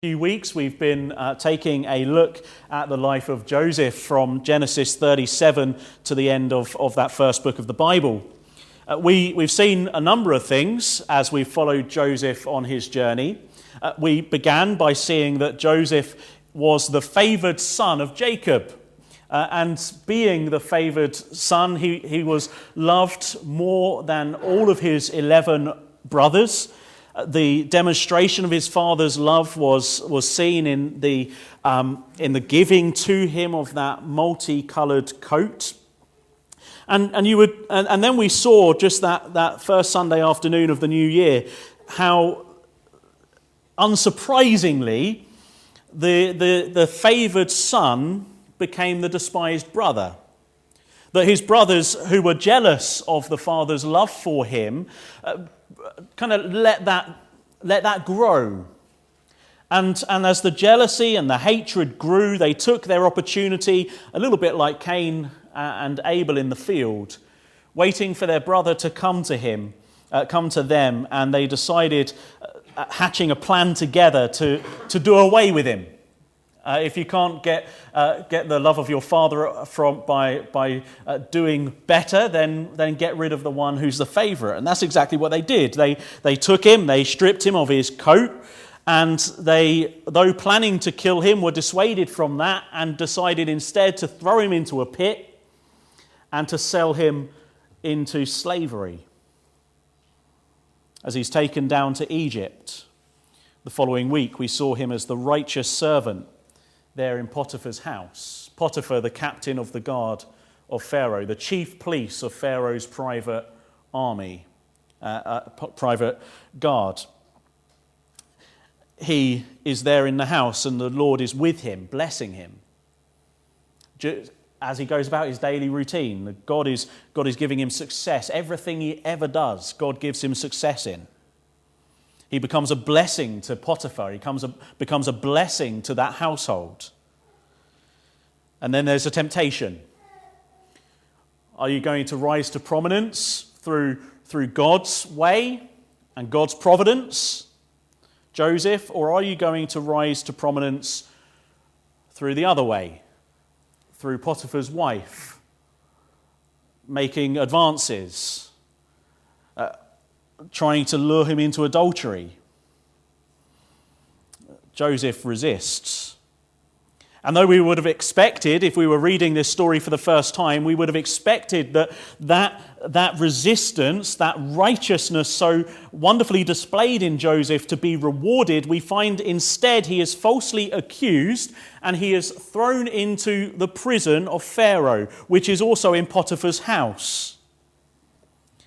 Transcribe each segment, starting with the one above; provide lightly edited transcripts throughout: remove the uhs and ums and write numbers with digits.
Few weeks we've been taking a look at the life of Joseph from Genesis 37 to the end of that first book of the Bible. We've seen a number of things as we've followed Joseph on his journey. We began by seeing that Joseph was the favoured son of Jacob. And being the favoured son, he was loved more than all of his 11 brothers. The demonstration of his father's love was seen in the giving to him of that multicoloured coat, and then we saw just that first Sunday afternoon of the new year how unsurprisingly the favoured son became the despised brother. That his brothers, who were jealous of the father's love for him, kind of let that grow. And as the jealousy and the hatred grew, they took their opportunity, a little bit like Cain and Abel in the field, waiting for their brother to come to them, and they decided, hatching a plan together to do away with him. If you can't get the love of your father by doing better, then get rid of the one who's the favourite. And that's exactly what they did. They took him, they stripped him of his coat, and they, though planning to kill him, were dissuaded from that and decided instead to throw him into a pit and to sell him into slavery as he's taken down to Egypt. The following week we saw him as the righteous servant there in Potiphar's house. Potiphar, the captain of the guard of Pharaoh, the chief police of Pharaoh's private army, private guard. He is there in the house, and the Lord is with him, blessing him. As he goes about his daily routine, God is giving him success. Everything he ever does, God gives him success in. He becomes a blessing to Potiphar. He becomes a blessing to that household. And then there's a temptation. Are you going to rise to prominence through God's way and God's providence, Joseph, or are you going to rise to prominence through the other way, through Potiphar's wife, making advances, trying to lure him into adultery? Joseph resists. And though we would have expected, if we were reading this story for the first time, we would have expected that resistance, that righteousness so wonderfully displayed in Joseph to be rewarded, we find instead he is falsely accused and he is thrown into the prison of Pharaoh, which is also in Potiphar's house.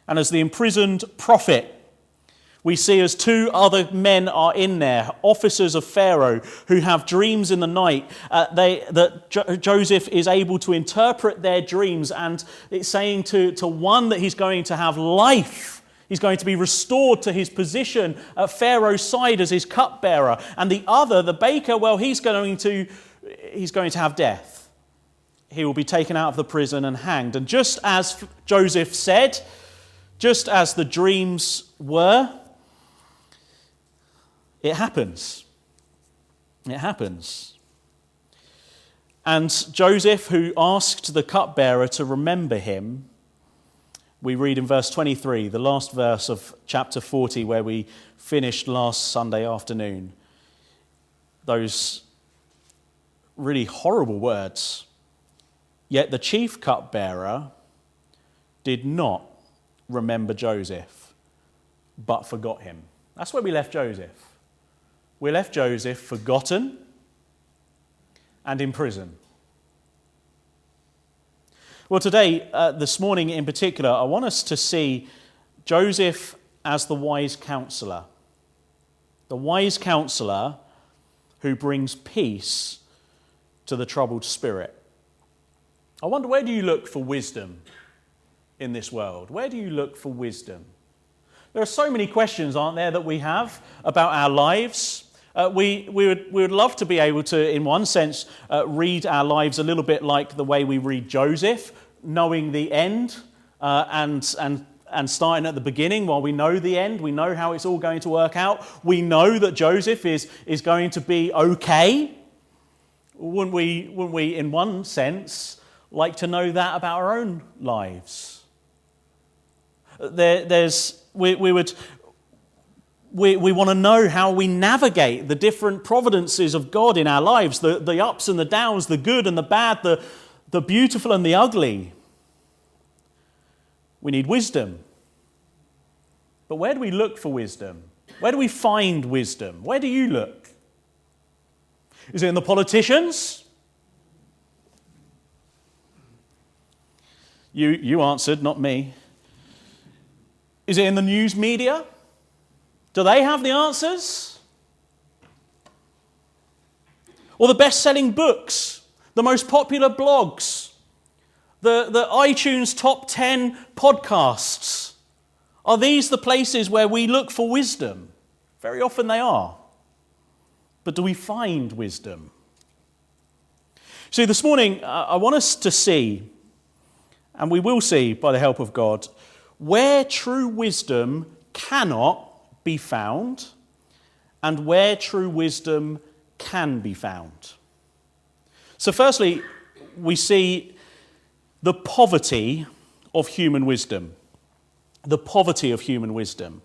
And as the imprisoned prophet, we see as two other men are in there, officers of Pharaoh, who have dreams in the night. Joseph is able to interpret their dreams, and it's saying to one that he's going to have life. He's going to be restored to his position at Pharaoh's side as his cupbearer. And the other, the baker, well, he's going to have death. He will be taken out of the prison and hanged. And just as Joseph said, just as the dreams were, it happens. It happens. And Joseph, who asked the cupbearer to remember him, we read in verse 23, the last verse of chapter 40, where we finished last Sunday afternoon, those really horrible words. Yet the chief cupbearer did not remember Joseph, but forgot him. That's where we left Joseph. We left Joseph forgotten and in prison. Well, today, this morning in particular, I want us to see Joseph as the wise counsellor. The wise counsellor who brings peace to the troubled spirit. I wonder, where do you look for wisdom in this world? Where do you look for wisdom? There are so many questions, aren't there, that we have about our lives. We would love to be able to, in one sense, read our lives a little bit like the way we read Joseph, knowing the end and and starting at the beginning, while we know the end, we know how it's all going to work out, we know that Joseph is going to be okay. Wouldn't we, in one sense, like to know that about our own lives? We want to know how we navigate the different providences of God in our lives, the ups and the downs, the good and the bad, the beautiful and the ugly. We need wisdom. But where do we look for wisdom? Where do we find wisdom? Where do you look? Is it in the politicians? You answered, not me. Is it in the news media? Do they have the answers? Or the best-selling books, the most popular blogs, the iTunes top 10 podcasts? Are these the places where we look for wisdom? Very often they are. But do we find wisdom? See, this morning I want us to see, and we will see by the help of God, where true wisdom cannot be found and where true wisdom can be found. So firstly, we see the poverty of human wisdom. The poverty of human wisdom.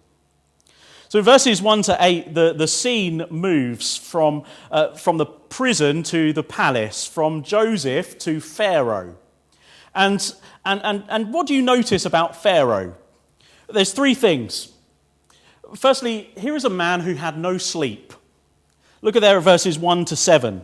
So in verses 1 to 8, the scene moves from the prison to the palace, from Joseph to Pharaoh. And what do you notice about Pharaoh? There's three things. Firstly, here is a man who had no sleep. Look at there at verses 1 to 7.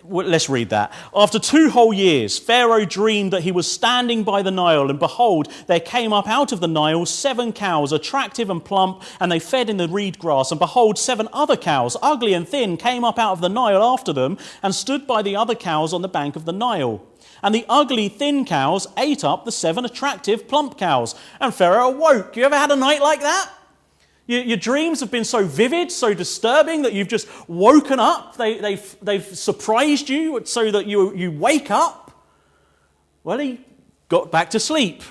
Let's read that. After 2 whole years, Pharaoh dreamed that he was standing by the Nile, and behold, there came up out of the Nile 7 cows, attractive and plump, and they fed in the reed grass. And behold, 7 other cows, ugly and thin, came up out of the Nile after them, and stood by the other cows on the bank of the Nile. And the ugly, thin cows ate up the 7 attractive, plump cows. And Pharaoh awoke. You ever had a night like that? Your dreams have been so vivid, so disturbing that you've just woken up. They've surprised you so that you wake up. Well, he got back to sleep.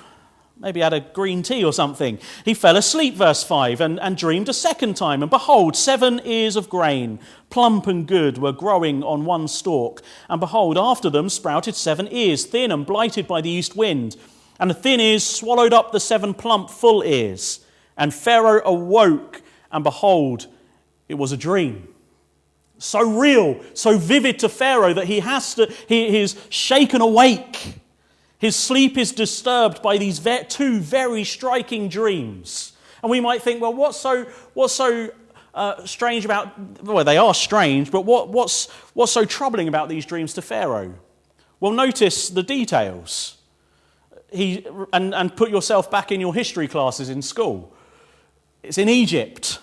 Maybe had a green tea or something. He fell asleep, verse 5, and dreamed a second time. And behold, 7 ears of grain, plump and good, were growing on one stalk. And behold, after them sprouted 7 ears, thin and blighted by the east wind. And the thin ears swallowed up the 7 plump, full ears. And Pharaoh awoke, and behold, it was a dream. So real, so vivid to Pharaoh that he is shaken awake. His sleep is disturbed by these 2 very striking dreams. And we might think, well, what's so strange about? Well, they are strange, but what's so troubling about these dreams to Pharaoh? Well, notice the details. And put yourself back in your history classes in school. It's in Egypt.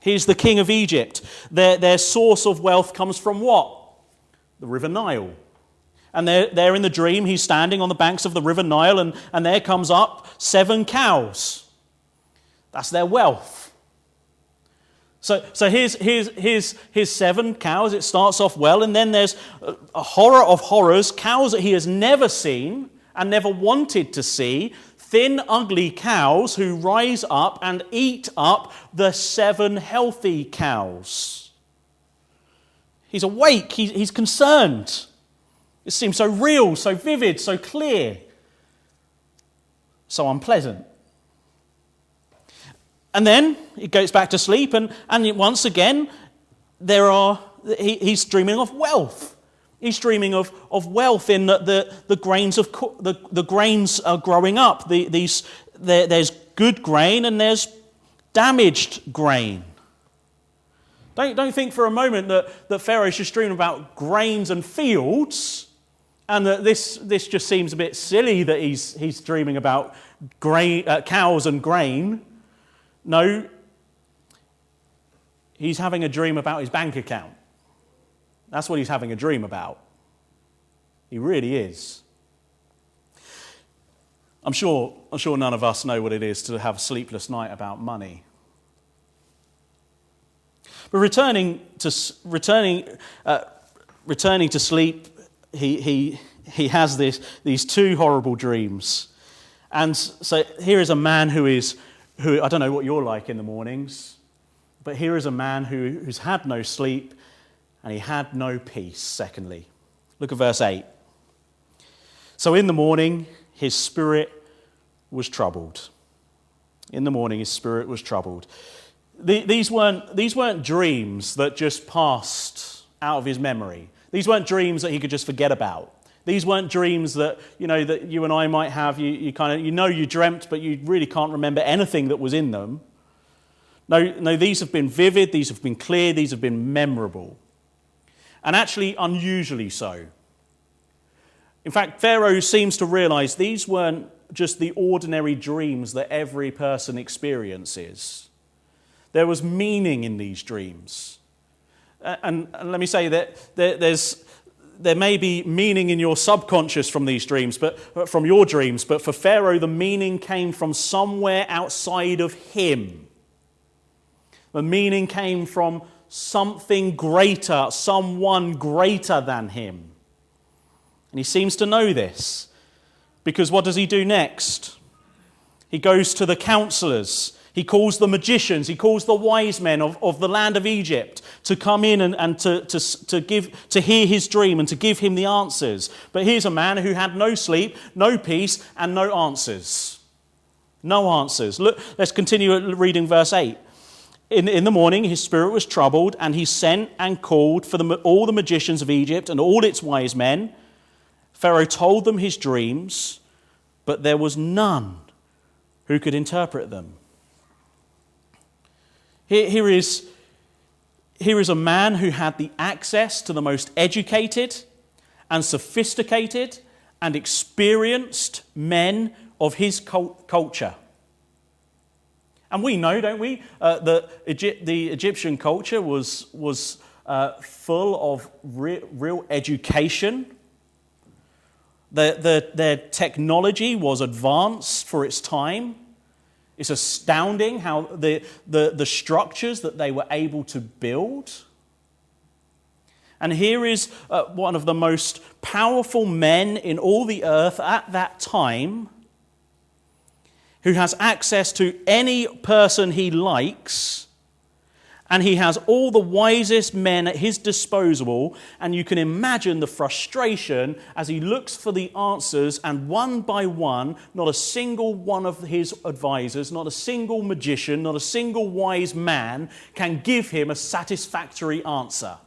He's the king of Egypt. Their source of wealth comes from what? The River Nile. And there in the dream, he's standing on the banks of the River Nile, and there comes up 7 cows. That's their wealth. So here's 7 cows. It starts off well, and then there's a horror of horrors, cows that he has never seen and never wanted to see, thin, ugly cows who rise up and eat up the 7 healthy cows. He's awake. He's concerned. It seems so real, so vivid, so clear, so unpleasant. And then he goes back to sleep, and once again, he's dreaming of wealth. He's dreaming of wealth in that the grains are growing up. There's good grain and there's damaged grain. Don't think for a moment that Pharaoh's just dreaming about grains and fields, and that this just seems a bit silly that he's dreaming about cows and grain. No, he's having a dream about his bank account. That's what he's having a dream about. He really is. I'm sure none of us know what it is to have a sleepless night about money. But returning to sleep, he has these 2 horrible dreams, And so here is a man who I don't know what you're like in the mornings, but here is a man who's had no sleep and he had no peace, secondly. Look at verse 8. So in the morning, his spirit was troubled. In the morning, his spirit was troubled. These weren't dreams that just passed out of his memory. These weren't dreams that he could just forget about. These weren't dreams that you and I might have. You dreamt, but you really can't remember anything that was in them. No, these have been vivid. These have been clear. These have been memorable, and actually unusually so. In fact, Pharaoh seems to realize these weren't just the ordinary dreams that every person experiences. There was meaning in these dreams. And let me say that there may be meaning in your subconscious from these dreams, but from your dreams, but for Pharaoh, the meaning came from somewhere outside of him. The meaning came from something greater, someone greater than him. And he seems to know this, because what does he do next? He goes to the counselors. He calls the magicians. He calls the wise men of the land of Egypt to come in and to hear his dream and to give him the answers. But here's a man who had no sleep, no peace, and no answers. No answers. Look, let's continue reading verse 8. In the morning, his spirit was troubled, and he sent and called for all the magicians of Egypt and all its wise men. Pharaoh told them his dreams, but there was none who could interpret them. Here is a man who had the access to the most educated and sophisticated and experienced men of his culture. And we know, don't we, that the Egyptian culture was full of real education. Their technology was advanced for its time. It's astounding how the structures that they were able to build. And here is one of the most powerful men in all the earth at that time, who has access to any person he likes, and he has all the wisest men at his disposal, and you can imagine the frustration as he looks for the answers, and one by one, not a single one of his advisors, not a single magician, not a single wise man can give him a satisfactory answer.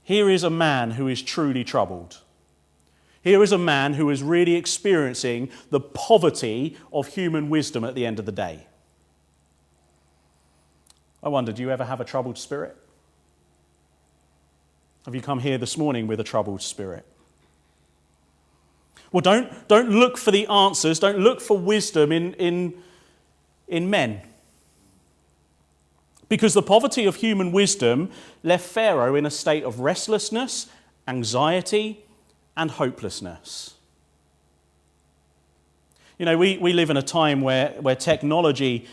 Here is a man who is truly troubled. Here is a man who is really experiencing the poverty of human wisdom at the end of the day. I wonder, do you ever have a troubled spirit? Have you come here this morning with a troubled spirit? Well, don't look for the answers, don't look for wisdom in men. Because the poverty of human wisdom left Pharaoh in a state of restlessness, anxiety, and hopelessness. You know, we live in a time where technology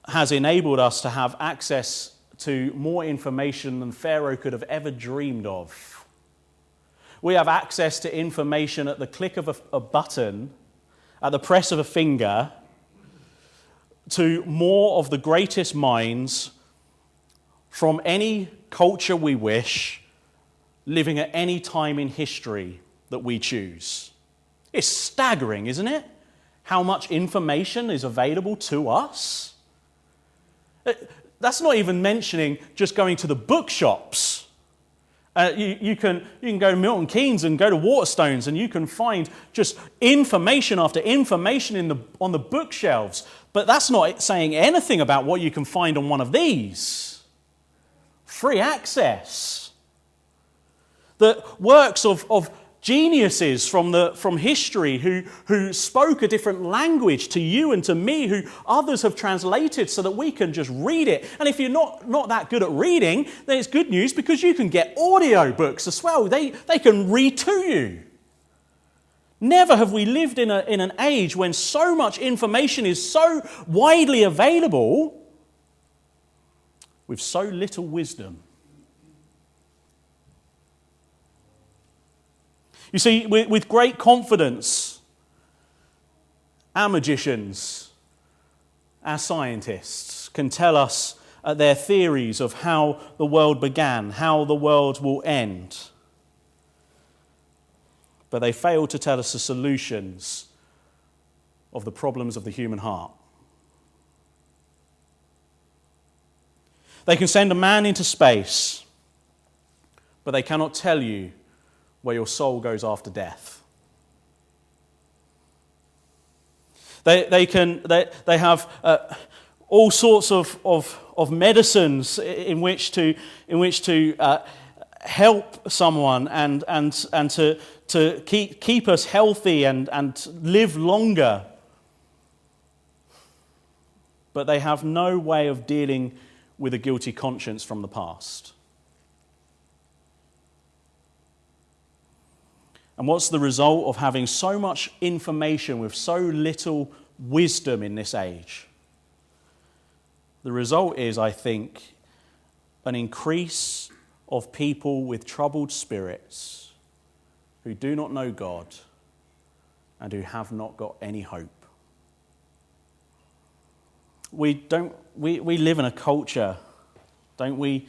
has enabled us to have access to more information than Pharaoh could have ever dreamed of. We have access to information at the click of a button, at the press of a finger, to more of the greatest minds from any culture we wish, living at any time in history that we choose. It's staggering, isn't it? How much information is available to us. That's not even mentioning just going to the bookshops. You can go to Milton Keynes and go to Waterstones, and you can find just information after information on the bookshelves. But that's not saying anything about what you can find on one of these. Free access. The works of geniuses from history who spoke a different language to you and to me, who others have translated so that we can just read it. And if you're not that good at reading, then it's good news, because you can get audio books as well. They can read to you. Never have we lived in an age when so much information is so widely available with so little wisdom. You see, with great confidence, our magicians, our scientists can tell us their theories of how the world began, how the world will end. But they fail to tell us the solutions of the problems of the human heart. They can send a man into space, but they cannot tell you where your soul goes after death. They have all sorts of medicines in which to help someone and to keep us healthy and live longer. But they have no way of dealing with a guilty conscience from the past. And what's the result of having so much information with so little wisdom in this age? The result is, I think, an increase of people with troubled spirits who do not know God and who have not got any hope. We live in a culture, don't we,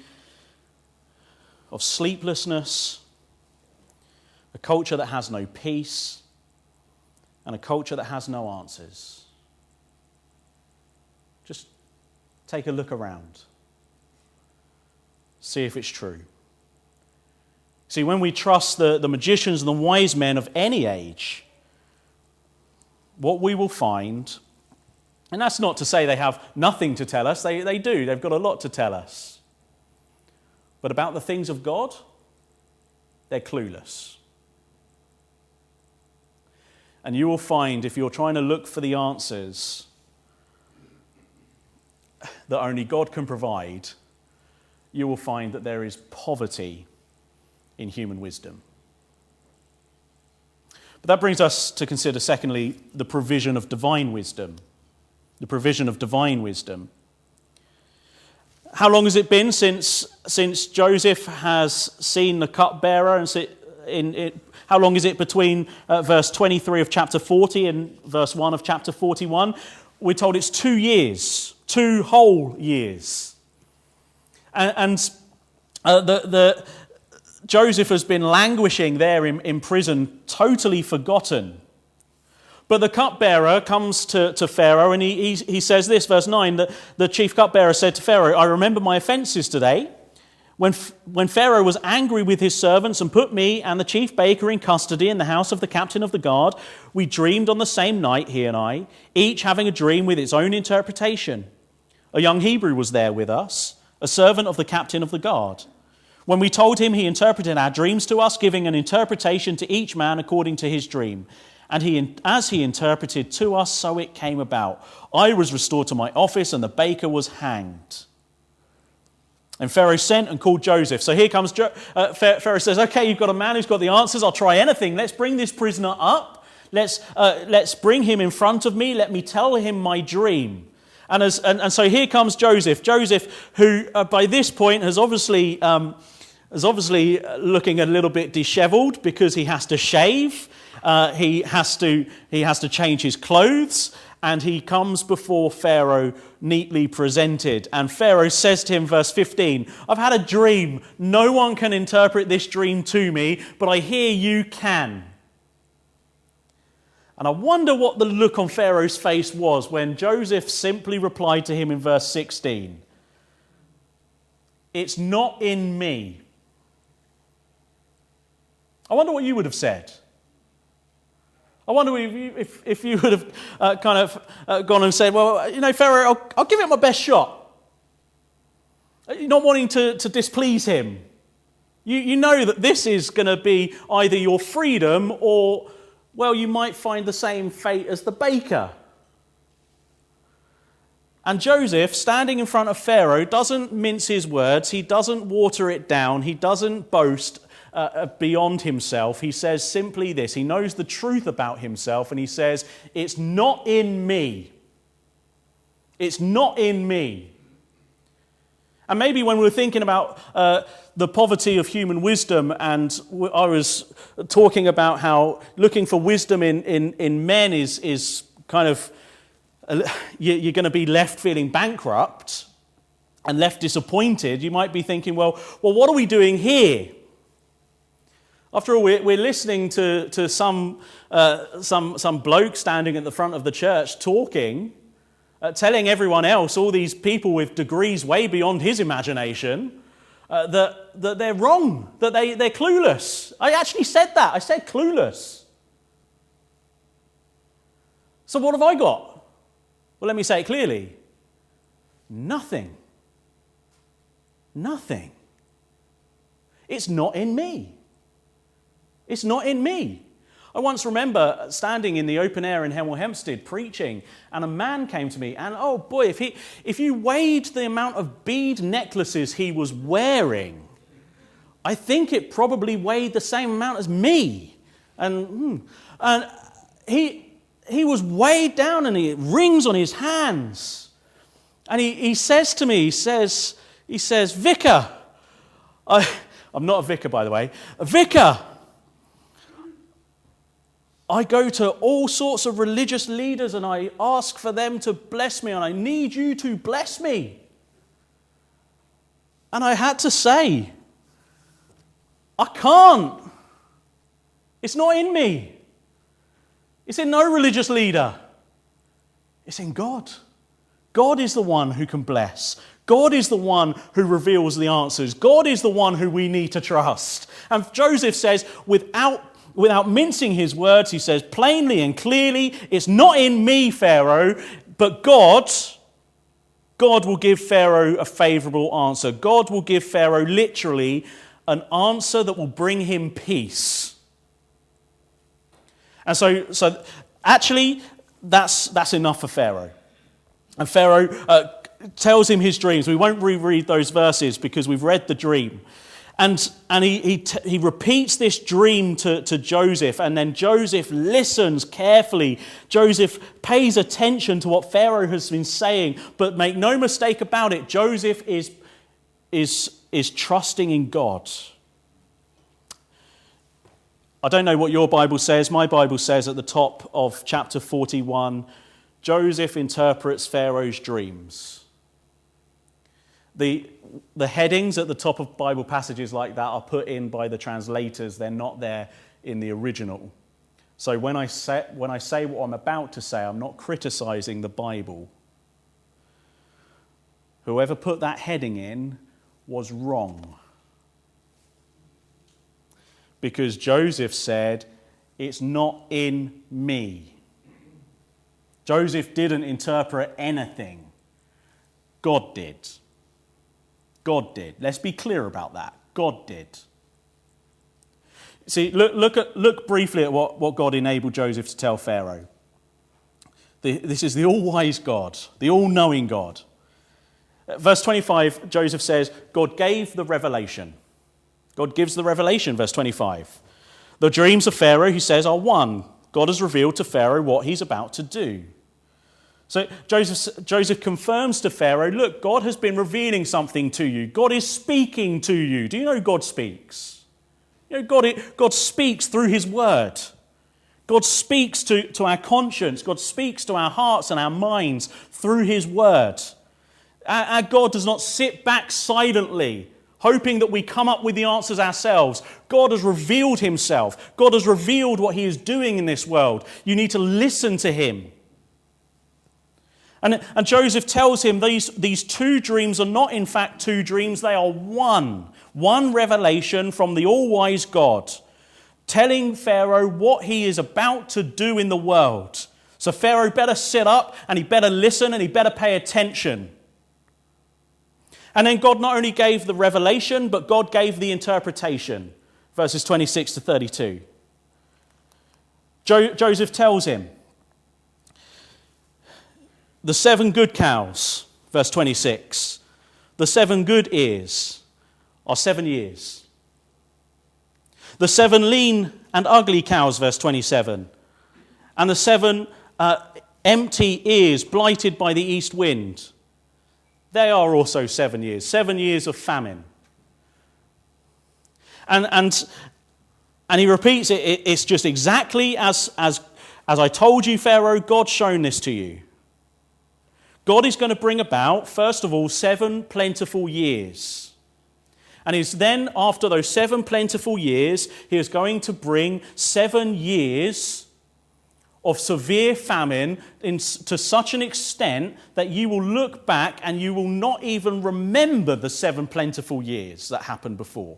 of sleeplessness, a culture that has no peace, and a culture that has no answers. Just take a look around. See if it's true. See, when we trust the magicians and the wise men of any age, what we will find, and that's not to say they have nothing to tell us, they do, they've got a lot to tell us. But about the things of God, they're clueless. And you will find, if you're trying to look for the answers that only God can provide, you will find that there is poverty in human wisdom. But that brings us to consider, secondly, the provision of divine wisdom. The provision of divine wisdom. How long has it been since Joseph has seen the cupbearer? And how long is it between verse 23 of chapter 40 and verse 1 of chapter 41? We're told it's 2 years, 2 whole years. And Joseph has been languishing there in prison, totally forgotten. But the cupbearer comes to Pharaoh and he says this, verse 9, that the chief cupbearer said to Pharaoh, "I remember my offences today. When Pharaoh was angry with his servants and put me and the chief baker in custody in the house of the captain of the guard, we dreamed on the same night, he and I, each having a dream with its own interpretation. A young Hebrew was there with us, a servant of the captain of the guard. When we told him, he interpreted our dreams to us, giving an interpretation to each man according to his dream. And as he interpreted to us, so it came about. I was restored to my office and the baker was hanged." And Pharaoh sent and called Joseph. So here comes Pharaoh says, "Okay, you've got a man who's got the answers. I'll try anything. Let's bring this prisoner up. Let's bring him in front of me. Let me tell him my dream." And so here comes Joseph. Joseph, who by this point is obviously looking a little bit dishevelled because he has to shave. He has to change his clothes. And he comes before Pharaoh neatly presented. And Pharaoh says to him, verse 15, "I've had a dream. No one can interpret this dream to me, but I hear you can." And I wonder what the look on Pharaoh's face was when Joseph simply replied to him in verse 16, "It's not in me." I wonder what you would have said. I wonder if you would have gone and said, "Well, Pharaoh, I'll give it my best shot." You're not wanting to displease him. You know that this is going to be either your freedom or, well, you might find the same fate as the baker. And Joseph, standing in front of Pharaoh, doesn't mince his words. He doesn't water it down. He doesn't boast beyond himself. He says simply this. He knows the truth about himself and he says, "It's not in me. It's not in me." And maybe when we were thinking about the poverty of human wisdom, and I was talking about how looking for wisdom in men is kind of, you're going to be left feeling bankrupt and left disappointed, you might be thinking, well, what are we doing here? After all, we're listening to some bloke standing at the front of the church talking, telling everyone else, all these people with degrees way beyond his imagination, that they're wrong, that they're clueless. I actually said that. I said clueless. So what have I got? Well, let me say it clearly. Nothing. Nothing. It's not in me. It's not in me. I once remember standing in the open air in Hemel Hempstead preaching, and a man came to me, and oh boy, if you weighed the amount of bead necklaces he was wearing, I think it probably weighed the same amount as me. And he was weighed down, and he had rings on his hands. And he says to me, he says, "Vicar," I'm not a vicar, by the way, "Vicar, I go to all sorts of religious leaders and I ask for them to bless me, and I need you to bless me." And I had to say, I can't. It's not in me. It's in no religious leader. It's in God. God is the one who can bless. God is the one who reveals the answers. God is the one who we need to trust. And Joseph says, without mincing his words, he says plainly and clearly, it's not in me, Pharaoh, but God will give Pharaoh a favorable answer. God will give Pharaoh literally an answer that will bring him peace. And so actually, that's enough for Pharaoh. And Pharaoh tells him his dreams. We won't reread those verses because we've read the dream. And he repeats this dream to Joseph, and then Joseph listens carefully. Joseph pays attention to what Pharaoh has been saying, but make no mistake about it, Joseph is trusting in God. I don't know what your Bible says. My Bible says at the top of chapter 41, Joseph interprets Pharaoh's dreams. The headings at the top of Bible passages like that are put in by the translators. They're not there in the original. So when I say what I'm about to say, I'm not criticizing the Bible. Whoever put that heading in was wrong. Because Joseph said, it's not in me. Joseph didn't interpret anything. God did. God did. Let's be clear about that. God did. See, look briefly at what God enabled Joseph to tell Pharaoh. This is the all-wise God, the all-knowing God. Verse 25, Joseph says, God gave the revelation. God gives the revelation, verse 25. The dreams of Pharaoh, he says, are one. God has revealed to Pharaoh what he's about to do. So Joseph confirms to Pharaoh, look, God has been revealing something to you. God is speaking to you. Do you know God speaks? You know, God speaks through his word. God speaks to our conscience. God speaks to our hearts and our minds through his word. Our God does not sit back silently, hoping that we come up with the answers ourselves. God has revealed himself. God has revealed what he is doing in this world. You need to listen to him. And Joseph tells him these two dreams are not in fact two dreams, they are one. One revelation from the all-wise God, telling Pharaoh what he is about to do in the world. So Pharaoh better sit up, and he better listen, and he better pay attention. And then God not only gave the revelation, but God gave the interpretation. Verses 26 to 32. Joseph tells him, the 7 good cows, verse 26, the 7 good ears are 7 years. The 7 lean and ugly cows, verse 27, and the 7 empty ears blighted by the east wind. They are also 7 years. 7 years of famine. And he repeats it. It's just exactly as I told you, Pharaoh, God's shown this to you. God is going to bring about, first of all, 7 plentiful years. And he's then, after those 7 plentiful years, he is going to bring 7 years of severe famine to such an extent that you will look back and you will not even remember the 7 plentiful years that happened before.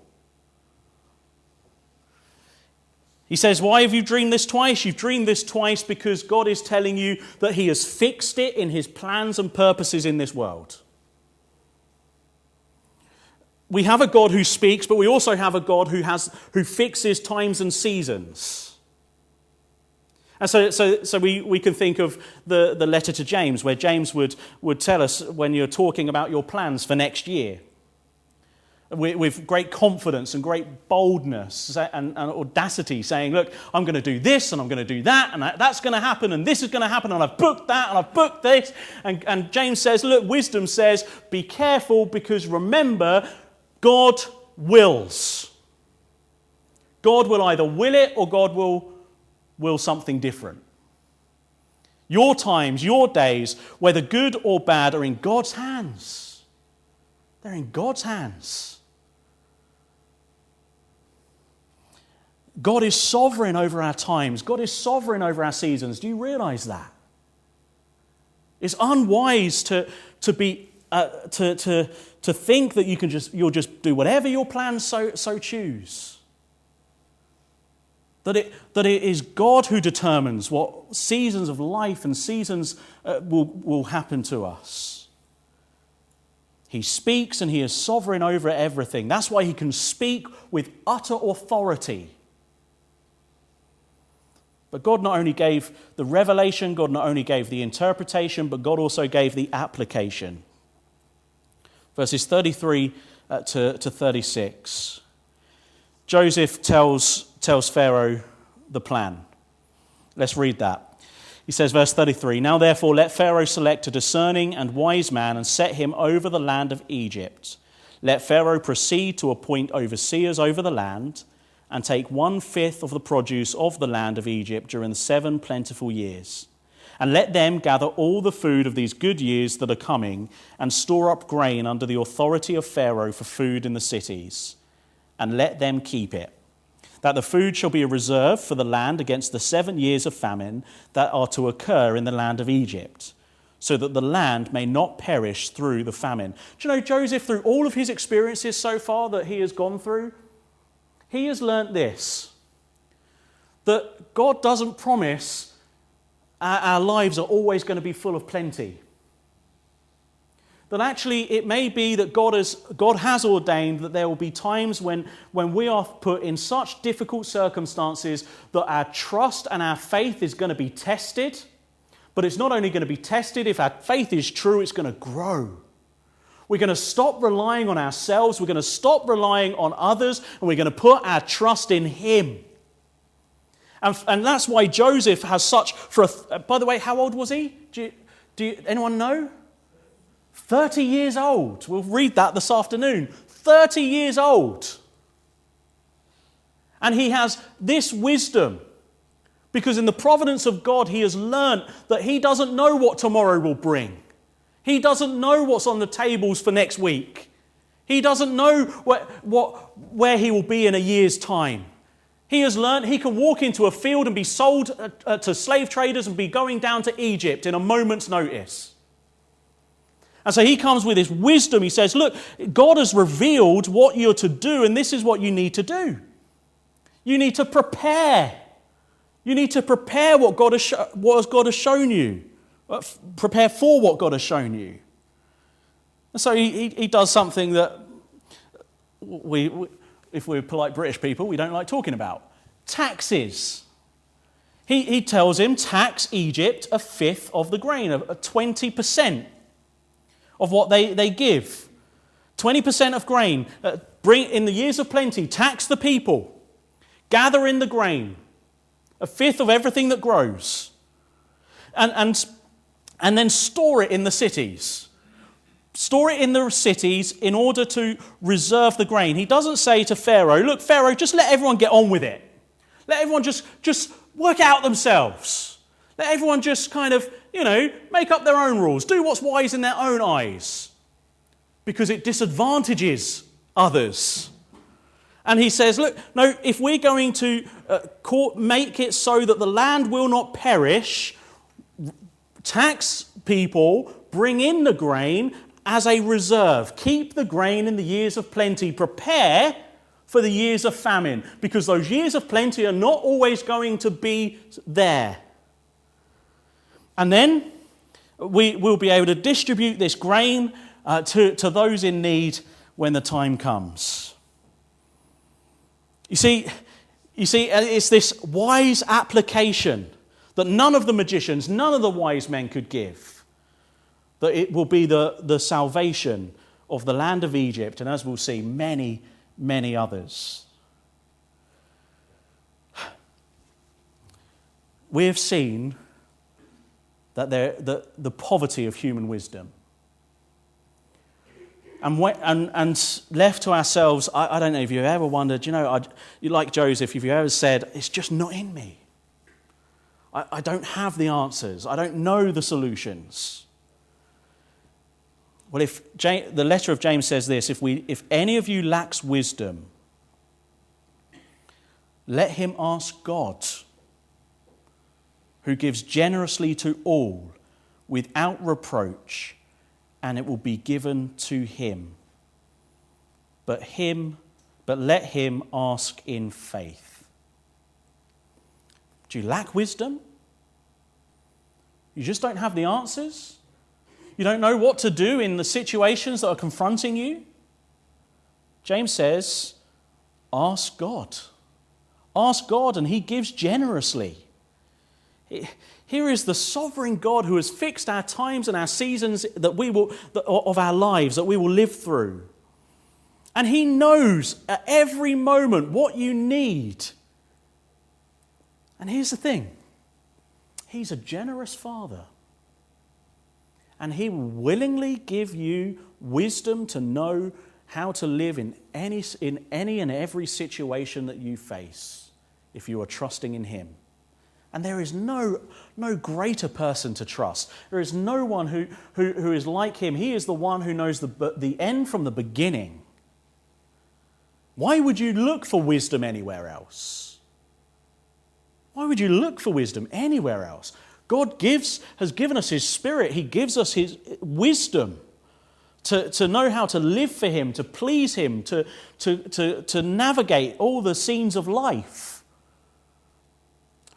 He says, why have you dreamed this twice? You've dreamed this twice because God is telling you that he has fixed it in his plans and purposes in this world. We have a God who speaks, but we also have a God who fixes times and seasons. And so we can think of the letter to James, where James would tell us when you're talking about your plans for next year, with great confidence and great boldness and audacity, saying, look, I'm going to do this and I'm going to do that and that's going to happen and this is going to happen and I've booked that and I've booked this. And James says, look, wisdom says, be careful because remember, God wills. God will either will it or God will something different. Your times, your days, whether good or bad, are in God's hands. They're in God's hands. God is sovereign over our times. God is sovereign over our seasons. Do you realize that? It's unwise to think that you'll just do whatever your plans so choose. That it is God who determines what seasons of life and seasons will happen to us. He speaks and he is sovereign over everything. That's why he can speak with utter authority. But God not only gave the revelation, God not only gave the interpretation, but God also gave the application. Verses 33 to 36. Joseph tells Pharaoh the plan. Let's read that. He says, verse 33, now therefore let Pharaoh select a discerning and wise man and set him over the land of Egypt. Let Pharaoh proceed to appoint overseers over the land and take 1/5 of the produce of the land of Egypt during the 7 plentiful years. And let them gather all the food of these good years that are coming and store up grain under the authority of Pharaoh for food in the cities. And let them keep it, that the food shall be a reserve for the land against the 7 years of famine that are to occur in the land of Egypt, so that the land may not perish through the famine. Do you know, Joseph, through all of his experiences so far that he has gone through, he has learnt this, that God doesn't promise our lives are always going to be full of plenty. That actually it may be that God has ordained that there will be times when we are put in such difficult circumstances that our trust and our faith is going to be tested. But it's not only going to be tested, if our faith is true, it's going to grow. We're going to stop relying on ourselves, we're going to stop relying on others, and we're going to put our trust in Him. And that's why Joseph has such... by the way, how old was he? Do anyone know? 30 years old. We'll read that this afternoon. 30 years old. And he has this wisdom. Because in the providence of God, he has learnt that he doesn't know what tomorrow will bring. He doesn't know what's on the tables for next week. He doesn't know where he will be in a year's time. He has learnt he can walk into a field and be sold to slave traders and be going down to Egypt in a moment's notice. And so he comes with his wisdom. He says, look, God has revealed what you're to do, and this is what you need to do. You need to prepare. You need to prepare what God has shown you. Prepare for what God has shown you. And so he does something that if we're polite British people, we don't like talking about. Taxes. He tells him, tax Egypt 1/5 of the grain, 20% of what they give. 20% of grain. Bring in the years of plenty, tax the people. Gather in the grain. 1/5 of everything that grows. And then store it in the cities. store it in the cities in order to reserve the grain. He doesn't say to Pharaoh, look, Pharaoh, just let everyone get on with it. Let everyone just work out themselves. Let everyone just kind of, make up their own rules. Do what's wise in their own eyes. Because it disadvantages others. And he says, look, no, if we're going to make it so that the land will not perish, tax people, bring in the grain as a reserve. Keep the grain in the years of plenty. Prepare for the years of famine, because those years of plenty are not always going to be there. And then we will be able to distribute this grain to those in need when the time comes. You see, it's this wise application that none of the magicians, none of the wise men could give. That it will be the salvation of the land of Egypt, and as we'll see, many, many others. We have seen that the poverty of human wisdom. And left to ourselves, I don't know if you've ever wondered, you like Joseph, if you've ever said, it's just not in me. I don't have the answers. I don't know the solutions. Well, the letter of James says this, if any of you lacks wisdom, let him ask God, who gives generously to all without reproach, and it will be given to him. But let him ask in faith. Do you lack wisdom? You just don't have the answers? You don't know what to do in the situations that are confronting you? James says, ask God. Ask God, and he gives generously. Here is the sovereign God who has fixed our times and our seasons of our lives that we will live through. And he knows at every moment what you need. And here's the thing. He's a generous Father. And he will willingly give you wisdom to know how to live in any and every situation that you face if you are trusting in him. And there is no greater person to trust. There is no one who is like him. He is the one who knows the end from the beginning. Why would you look for wisdom anywhere else? Why would you look for wisdom anywhere else? God has given us his Spirit. He gives us his wisdom to know how to live for him, to please him, to navigate all the scenes of life.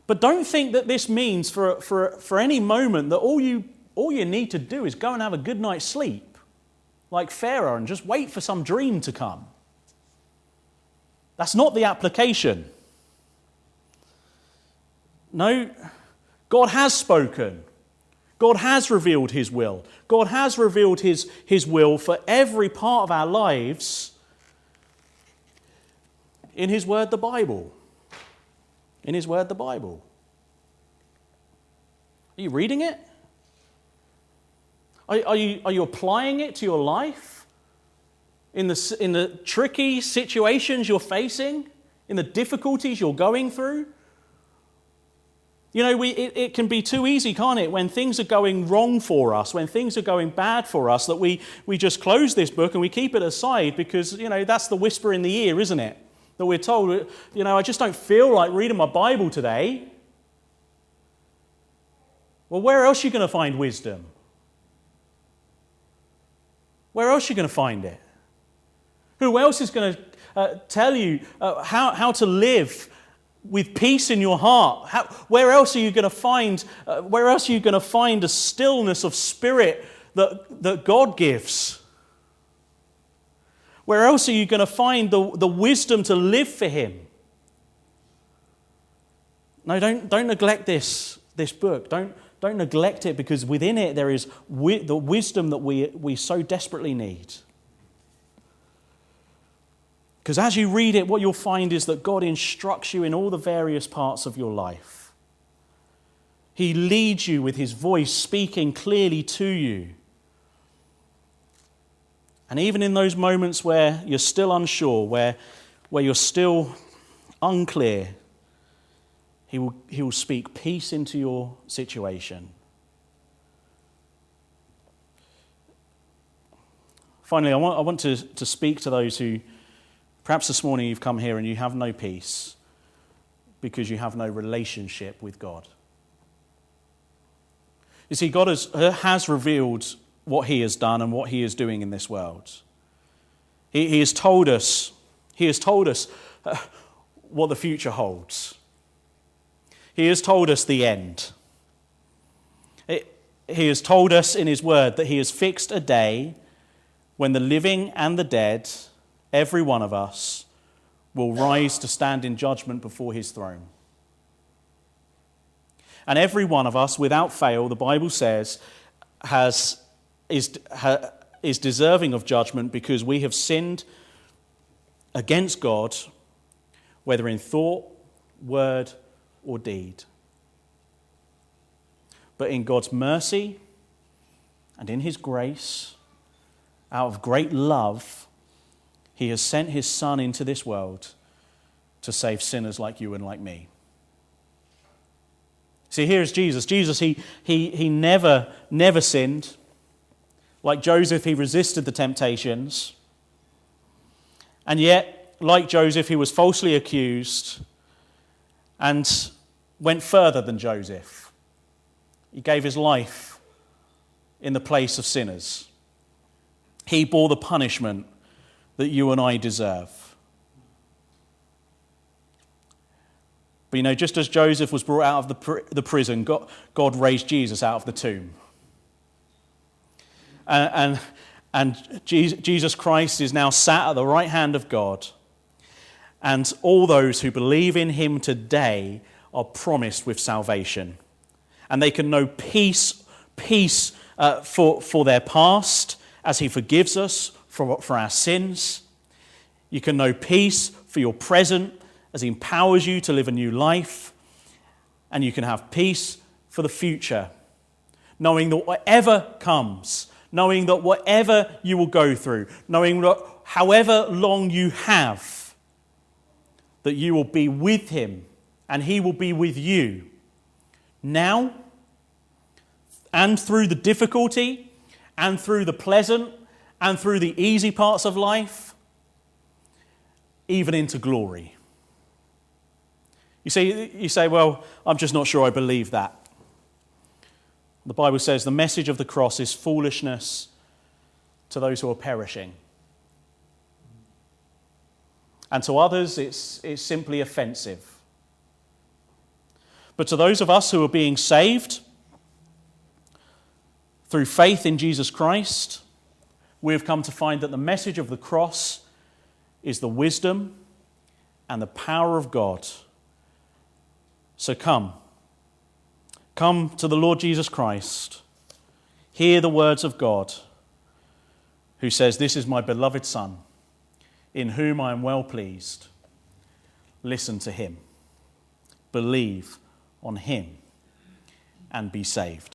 But don't think that this means for any moment that all you need to do is go and have a good night's sleep, like Pharaoh, and just wait for some dream to come. That's not the application. No, God has spoken. God has revealed his will. God has revealed his will for every part of our lives in his word, the Bible. In his word, the Bible. Are you reading it? Are you applying it to your life? In the tricky situations you're facing? In the difficulties you're going through? You know, it can be too easy, can't it, when things are going wrong for us, when things are going bad for us, that we just close this book and we keep it aside because, that's the whisper in the ear, isn't it? That we're told, I just don't feel like reading my Bible today. Well, where else are you going to find wisdom? Where else are you going to find it? Who else is going to tell you how to live with peace in your heart? Where else are you going to find? Where else are you going to find a stillness of spirit that God gives? Where else are you going to find the wisdom to live for Him? No, don't neglect this book. Don't neglect it, because within it there is the wisdom that we so desperately need. Because as you read it, what you'll find is that God instructs you in all the various parts of your life. He leads you with His voice, speaking clearly to you. And even in those moments where you're still unsure, where you're still unclear, He will speak peace into your situation. Finally, I want to speak to those who, perhaps this morning you've come here and you have no peace because you have no relationship with God. You see, God has revealed what He has done and what He is doing in this world. He has told us what the future holds. He has told us the end. He has told us in His word that He has fixed a day when the living and the dead, every one of us, will rise to stand in judgment before His throne. And every one of us, without fail, the Bible says, is deserving of judgment because we have sinned against God, whether in thought, word, or deed. But in God's mercy and in His grace, out of great love, He has sent His Son into this world to save sinners like you and like me. See, here is Jesus. Jesus, he never sinned. Like Joseph, he resisted the temptations. And yet, like Joseph, he was falsely accused and went further than Joseph. He gave his life in the place of sinners. He bore the punishment that you and I deserve. But you know, just as Joseph was brought out of the prison, God raised Jesus out of the tomb. And Jesus Christ is now sat at the right hand of God. And all those who believe in Him today are promised with salvation. And they can know peace for their past as He forgives us for our sins. You can know peace for your present as He empowers you to live a new life. And you can have peace for the future, knowing that whatever comes, knowing that whatever you will go through, knowing that however long you have, that you will be with Him and He will be with you now and through the difficulty and through the pleasant and through the easy parts of life, even into glory. You say, well, I'm just not sure I believe that. The Bible says the message of the cross is foolishness to those who are perishing. And to others, it's simply offensive. But to those of us who are being saved through faith in Jesus Christ, we have come to find that the message of the cross is the wisdom and the power of God. So come to the Lord Jesus Christ. Hear the words of God, who says, "This is my beloved Son, in whom I am well pleased." Listen to Him. Believe on Him and be saved.